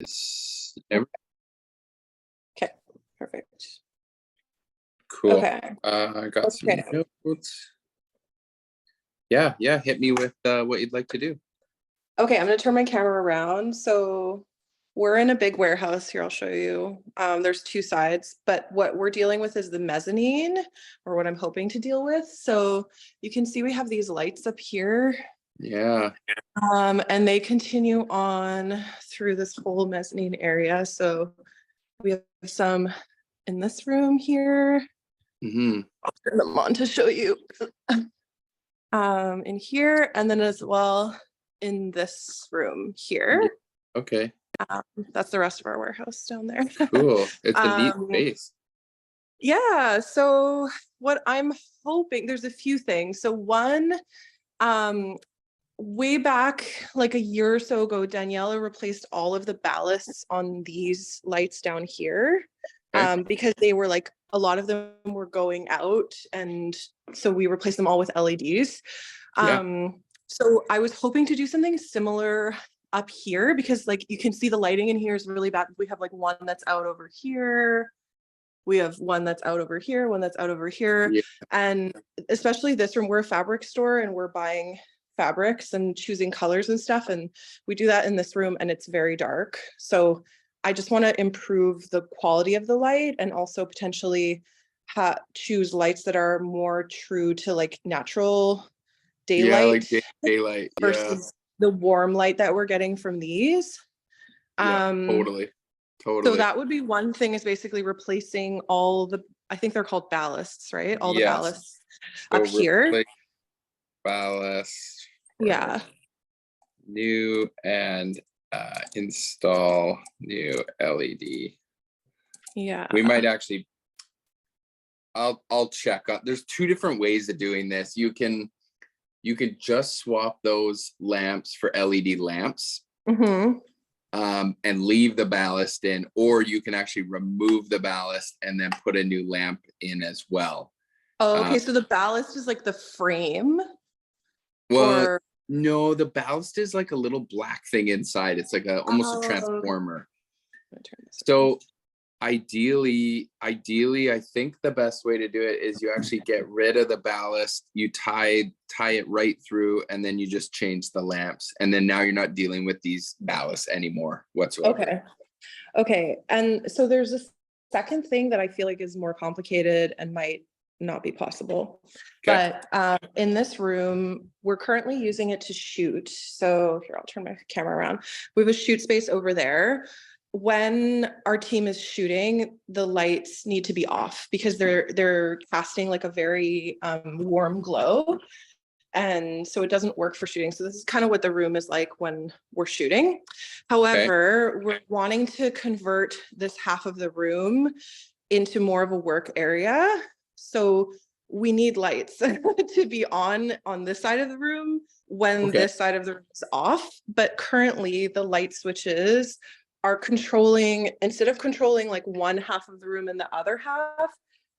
Okay, perfect. Cool. Okay. I got some Okay. notes. Yeah, hit me with what you'd like to do. Okay, I'm gonna turn my camera around. So we're in a big warehouse here. I'll show you. There's two sides, but what we're dealing with is the mezzanine, or what I'm hoping to deal with. So you can see we have these lights up here. Yeah. And they continue on through this whole mezzanine area. So we have some in this room here. I'll turn them on to show you. In here, and then as well in this room here. Okay. That's the rest of our warehouse down there. Cool. It's a neat space. Yeah, so what I'm hoping, there's a few things. So one, way back like a year or so ago, Daniela replaced all of the ballasts on these lights down here. Okay. Because they were like, a lot of them were going out, and so we replaced them all with LEDs. So I was hoping to do something similar up here, because like you can see the lighting in here is really bad. We have like one that's out over here. We have one that's out over here, one that's out over here. Yeah. And especially this room, we're a fabric store and we're buying fabrics and choosing colors and stuff. And we do that in this room and it's very dark. So I just want to improve the quality of the light, and also potentially choose lights that are more true to like natural daylight, daylight versus the warm light that we're getting from these. Totally. So that would be one thing, is basically replacing all the, I think they're called ballasts, right? All the ballasts up here. Ballast. Yeah. New, and install new LED. Yeah. We might actually, I'll check. There's two different ways of doing this. You can just swap those lamps for LED lamps. And leave the ballast in, or you can actually remove the ballast and then put a new lamp in as well. Oh, okay. So the ballast is like the frame? Well, no, the ballast is like a little black thing inside. It's like almost a transformer. So ideally, I think the best way to do it is you actually get rid of the ballast, you tie it right through, and then you just change the lamps, and then now you're not dealing with these ballasts anymore whatsoever. Okay. And so there's a second thing that I feel like is more complicated and might not be possible. But in this room, we're currently using it to shoot. So here, I'll turn my camera around. We have a shoot space over there. When our team is shooting, the lights need to be off because they're casting like a very warm glow. And so it doesn't work for shooting. So this is kind of what the room is like when we're shooting. However, we're wanting to convert this half of the room into more of a work area. So we need lights to be on this side of the room when this side of the room is off. But currently the light switches are controlling, instead of controlling like one half of the room and the other half,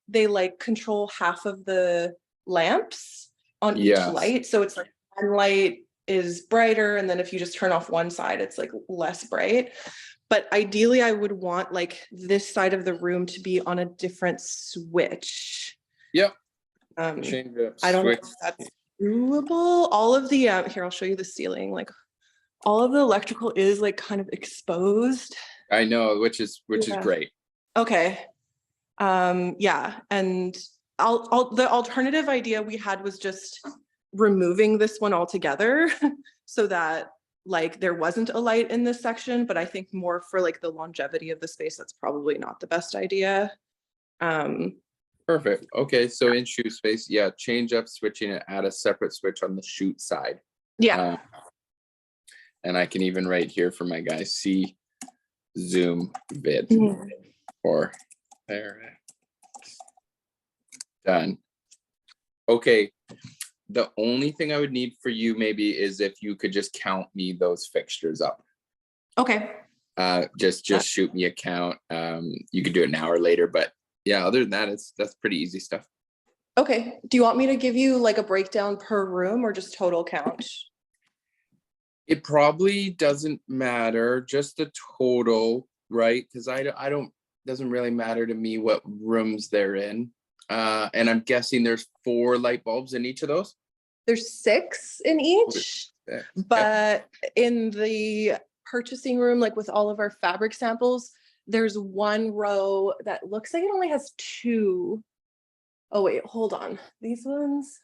they like control half of the lamps on each light. So it's like one light is brighter, and then if you just turn off one side, it's like less bright. But ideally I would want like this side of the room to be on a different switch. Change up I don't know switch. if that's doable. All of the here, I'll show you the ceiling. Like all of the electrical is like kind of exposed. I know, which is great. Okay. Yeah. And the alternative idea we had was just removing this one altogether so that like there wasn't a light in this section, but I think more for like the longevity of the space, that's probably not the best idea. Perfect. Okay, so in shoot space, change up switching and add a separate switch on the shoot side. And I can even write here for my guys, see zoom vid or there. Done. Okay, the only thing I would need for you maybe is if you could just count me those fixtures up. Okay. Just shoot me a count. You could do it now or later, but yeah, other than that, that's pretty easy stuff. Okay. Do you want me to give you like a breakdown per room or just total count? It probably doesn't matter, just the total, right? Because I don't, doesn't really matter to me what rooms they're in. And I'm guessing there's 4 light bulbs in each of those? There's 6 in each, Yeah. but in the purchasing room, like with all of our fabric samples, there's one row that looks like it only has 2. Oh wait, hold on. These ones,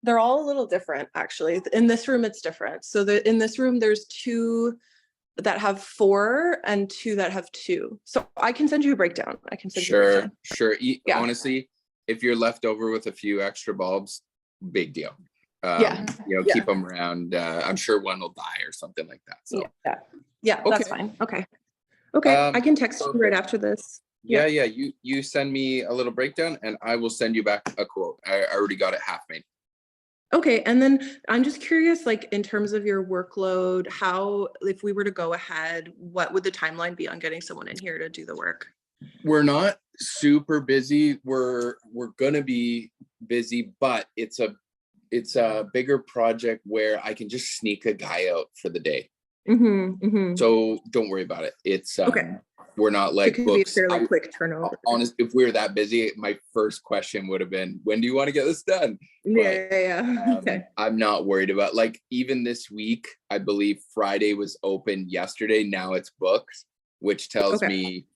they're all a little different, actually. In this room, it's different. So in this room, there's 2 that have 4 and 2 that have 2. So I can send you a breakdown. I can send you a Sure, breakdown. sure. Yeah. Honestly, if you're left over with a few extra bulbs, big deal. Yeah. You know, Yeah. keep them around. I'm sure one will die or something like that. So Yeah, Okay. that's fine. Okay. Okay, I can text you right after this. yeah, you send me a little breakdown and I will send you back a quote. I already got it half made. Okay, and then I'm just curious, like in terms of your workload, how, if we were to go ahead, what would the timeline be on getting someone in here to do the work? We're not super busy. We're gonna be busy, but it's a bigger project where I can just sneak a guy out for the day. So don't worry about it. It's Okay. we're not So it like could be a books. fairly quick turnover. Honest, if we were that busy, my first question would have been, when do you want to get this done? Yeah. Okay. I'm not worried about, like, even this week, I believe Friday was open yesterday. Now it's booked, which tells Okay. me,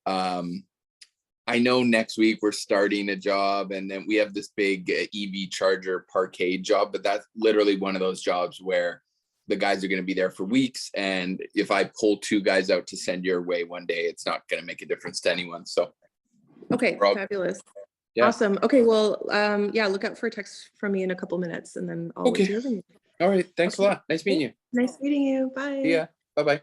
I know next week we're starting a job and then we have this big EV charger parkade job, but that's literally one of those jobs where the guys are going to be there for weeks. And if I pull 2 guys out to send your way one day, it's not going to make a difference to anyone. So, Okay, fabulous. Yeah. Awesome. Okay, well, yeah, look out for a text from me in a couple minutes and then I'll wait to hear from you. All right. Thanks a lot. Nice meeting you. Nice meeting you. Bye. See ya. Bye-bye.